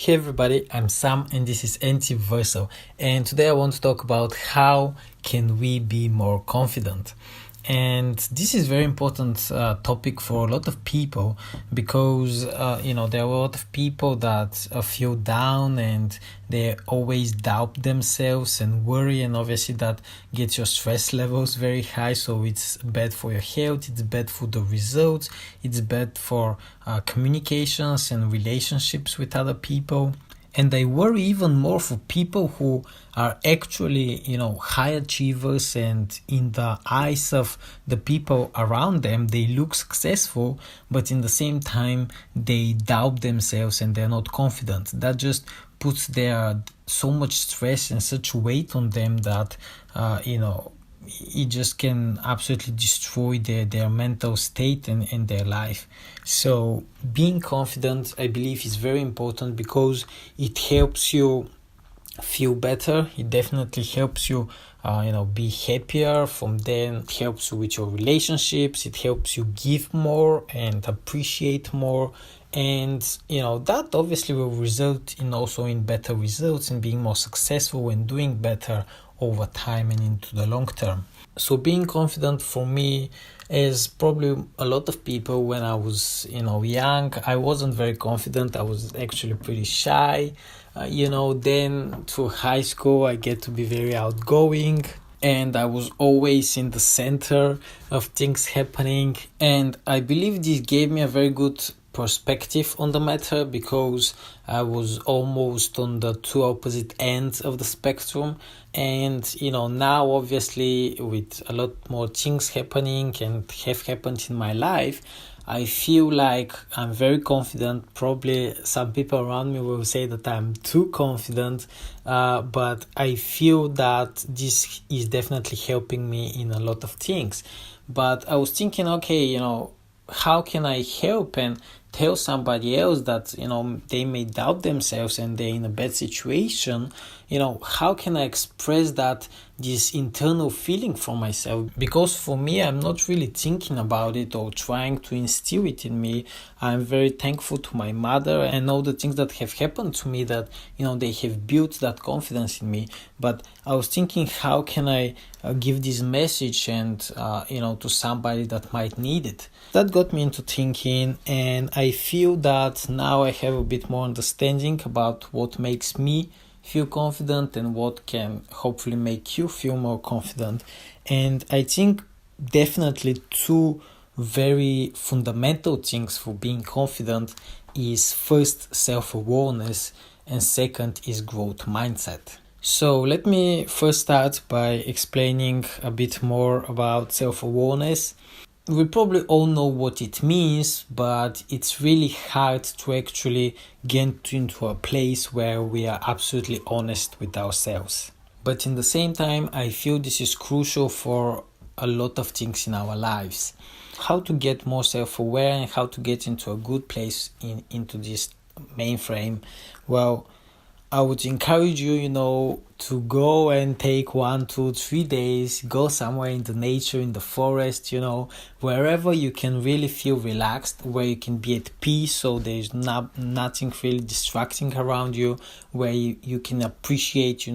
Hey everybody, I'm Sam and this is Entiversal, and today I want to talk about how can we be more confident. And this is very important topic for a lot of people because there are a lot of people that feel down and they always doubt themselves and worry, and obviously that gets your stress levels very high. So it's bad for your health, it's bad for the results, it's bad for communications and relationships with other people. And I worry even more for people who are actually, high achievers, and in the eyes of the people around them, they look successful, but in the same time, they doubt themselves and they're not confident. That just puts their so much stress and such weight on them that, it just can absolutely destroy their mental state and their life. So being confident, I believe, is very important because it helps you feel better. It definitely helps you be happier. From then it helps you with your relationships. It helps you give more and appreciate more. And that obviously will result in also in better results and being more successful and doing better over time and into the long term. So being confident for me, as probably a lot of people, when I was young, I wasn't very confident. I was actually pretty shy. Then through high school I get to be very outgoing, and I was always in the center of things happening. And I believe this gave me a very good perspective on the matter because I was almost on the two opposite ends of the spectrum. And now obviously with a lot more things happening and have happened in my life, I feel like I'm very confident. Probably some people around me will say that I'm too confident, but I feel that this is definitely helping me in a lot of things. But I was thinking, okay, how can I help and tell somebody else that they may doubt themselves and they're in a bad situation? How can I express this internal feeling for myself? Because for me, I'm not really thinking about it or trying to instill it in me. I'm very thankful to my mother and all the things that have happened to me that they have built that confidence in me. But I was thinking, how can I give this message and to somebody that might need it? That got me into thinking, and I feel that now I have a bit more understanding about what makes me feel confident and what can hopefully make you feel more confident. And I think definitely two very fundamental things for being confident is first self-awareness and second is growth mindset. So let me first start by explaining a bit more about self-awareness. We probably all know what it means, but it's really hard to actually get into a place where we are absolutely honest with ourselves. But in the same time, I feel this is crucial for a lot of things in our lives. How to get more self-aware and how to get into a good place into this mainframe. Well, I would encourage you, to go and take 1, 2, 3 days, go somewhere in the nature, in the forest, wherever you can really feel relaxed, where you can be at peace, so there's nothing really distracting around you, where you can appreciate,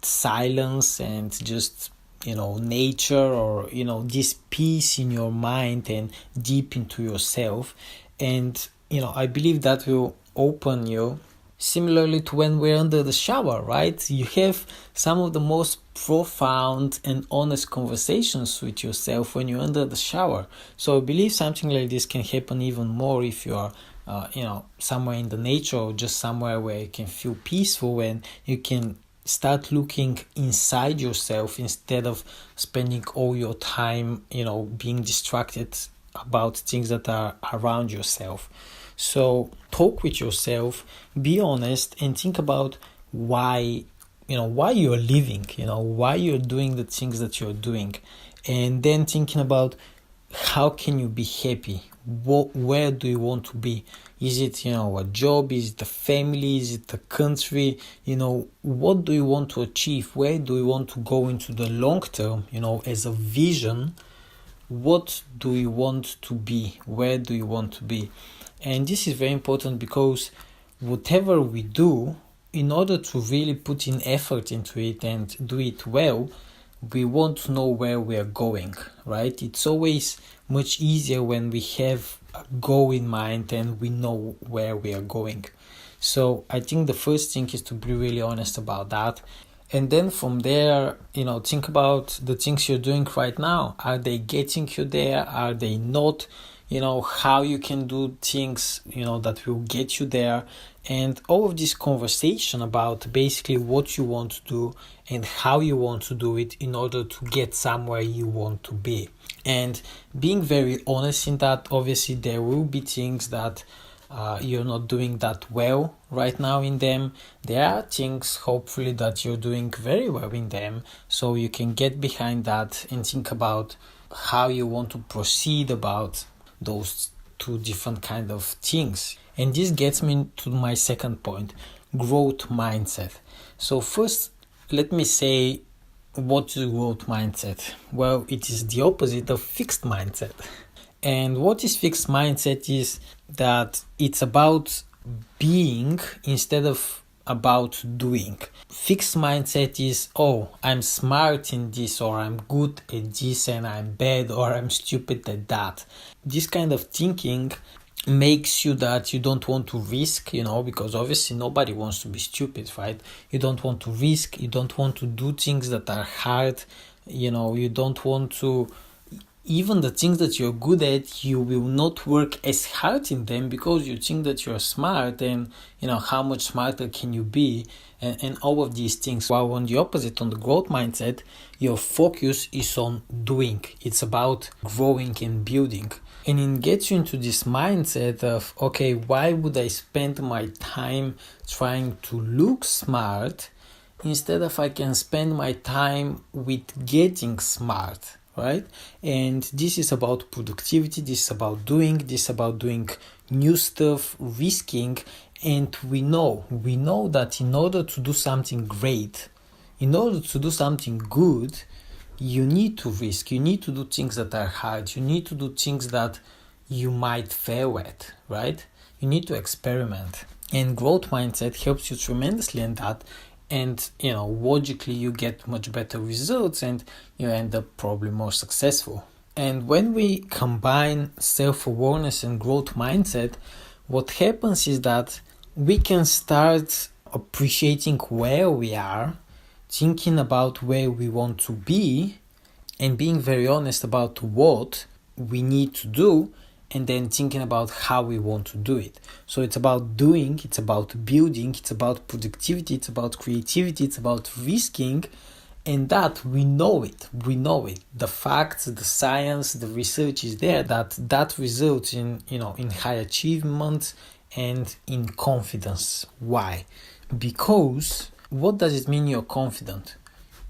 silence and just, nature, or, this peace in your mind and deep into yourself. And, I believe that will open you. Similarly to when we're under the shower, right? You have some of the most profound and honest conversations with yourself when you're under the shower. So I believe something like this can happen even more if you are, somewhere in the nature or just somewhere where you can feel peaceful and you can start looking inside yourself instead of spending all your time, being distracted about things that are around yourself. So talk with yourself, be honest, and think about why you're living, why you're doing the things that you're doing. And then thinking about how can you be happy? Where do you want to be? Is it, a job? Is it a family? Is it a country? What do you want to achieve? Where do you want to go into the long term, as a vision? What do you want to be? Where do you want to be? And this is very important because whatever we do, in order to really put in effort into it and do it well, we want to know where we are going, right? It's always much easier when we have a goal in mind and we know where we are going. So I think the first thing is to be really honest about that. And then from there, think about the things you're doing right now. Are they getting you there? Are they not? How you can do things, that will get you there. And all of this conversation about basically what you want to do and how you want to do it in order to get somewhere you want to be. And being very honest in that, obviously there will be things that you're not doing that well right now in them. There are things hopefully that you're doing very well in them, so you can get behind that and think about how you want to proceed about those two different kind of things. And this gets me to my second point, growth mindset. So first, let me say, what is growth mindset? Well, it is the opposite of fixed mindset. And what is fixed mindset is that it's about being instead of about doing. Fixed mindset is, I'm smart in this, or I'm good at this and I'm bad, or I'm stupid at that. This kind of thinking makes you that you don't want to risk, because obviously nobody wants to be stupid, right? You don't want to risk, you don't want to do things that are hard, you don't want to, even the things that you're good at, you will not work as hard in them because you think that you're smart and, how much smarter can you be, and all of these things. While on the opposite, on the growth mindset, your focus is on doing. It's about growing and building. And it gets you into this mindset of, why would I spend my time trying to look smart instead of I can spend my time with getting smart? Right? And this is about productivity, this is about doing new stuff, risking. And we know that in order to do something great, in order to do something good, you need to risk, you need to do things that are hard, you need to do things that you might fail at, right? You need to experiment. And growth mindset helps you tremendously in that. And logically you get much better results and you end up probably more successful. And when we combine self-awareness and growth mindset, what happens is that we can start appreciating where we are, thinking about where we want to be, and being very honest about what we need to do, and then thinking about how we want to do it. So it's about doing, it's about building, it's about productivity, it's about creativity, it's about risking, and that we know it. The facts, the science, the research is there that results in high achievement and in confidence. Why? Because what does it mean you're confident?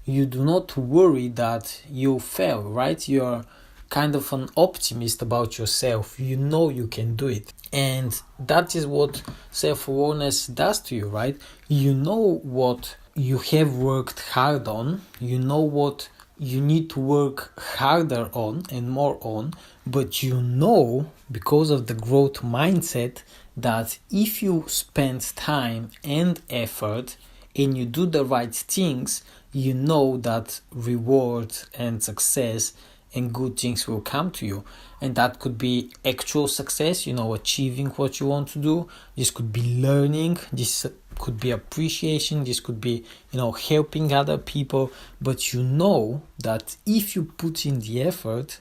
You do not worry that you'll fail, right? You're kind of an optimist about yourself. You know you can do it. And that is what self-awareness does to you, right? You know what you have worked hard on. You know what you need to work harder on and more on. But you know, because of the growth mindset, that if you spend time and effort and you do the right things, you know that reward and success and good things will come to you. And that could be actual success, achieving what you want to do. This could be learning. This could be appreciation. This could be, helping other people. But you know that if you put in the effort,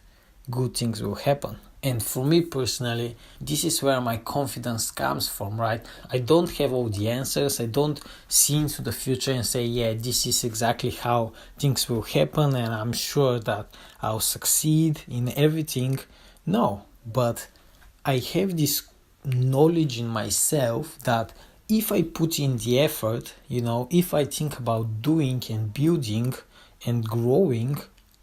good things will happen. And for me personally, this is where my confidence comes from, right? I don't have all the answers. I don't see into the future and say, this is exactly how things will happen and I'm sure that I'll succeed in everything. No, but I have this knowledge in myself that if I put in the effort, if I think about doing and building and growing,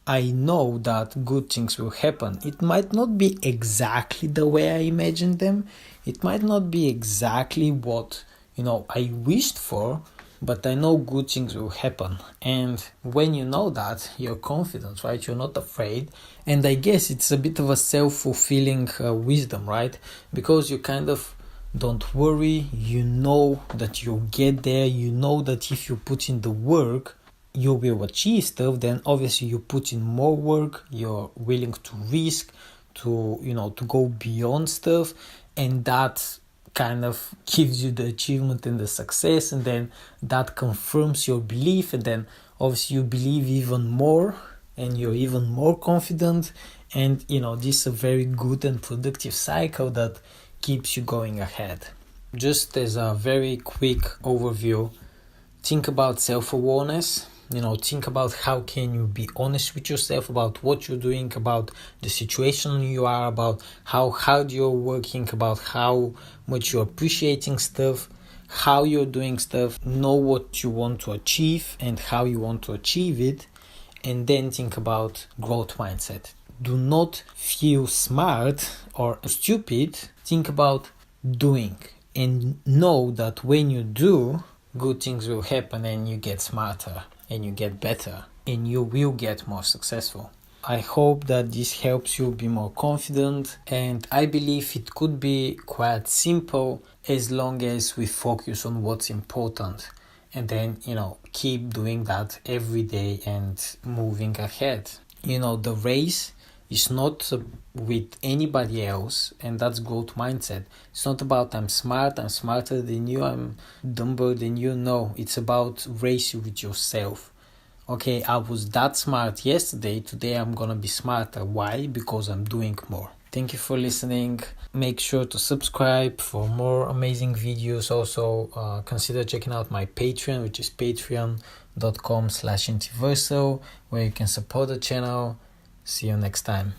I know that good things will happen. It might not be exactly the way I imagined them. It might not be exactly what, I wished for, but I know good things will happen. And when you know that, you're confident, right? You're not afraid. And I guess it's a bit of a self-fulfilling wisdom, right? Because you kind of don't worry. You know that you'll get there. You know that if you put in the work, you will achieve stuff. Then obviously you put in more work. You're willing to risk, to go beyond stuff, and that kind of gives you the achievement and the success, and then that confirms your belief, and then obviously you believe even more and you're even more confident, and this is a very good and productive cycle that keeps you going ahead. Just as a very quick overview, think about self-awareness. Think about how can you be honest with yourself about what you're doing, about the situation you are, about how hard you're working, about how much you're appreciating stuff, how you're doing stuff. Know what you want to achieve and how you want to achieve it, and then think about growth mindset. Do not feel smart or stupid. Think about doing, and know that when you do, good things will happen, and you get smarter, and you get better, and you will get more successful. I hope that this helps you be more confident, and I believe it could be quite simple as long as we focus on what's important, and then keep doing that every day and moving ahead. The race is not with anybody else, and that's growth mindset. It's not about I'm smarter than you, I'm dumber than you. No, it's about racing with yourself. Okay, I was that smart yesterday, today I'm gonna be smarter. Why? Because I'm doing more. Thank you for listening. Make sure to subscribe for more amazing videos. Also, consider checking out my Patreon, which is patreon.com/Entiversal, where you can support the channel. See you next time.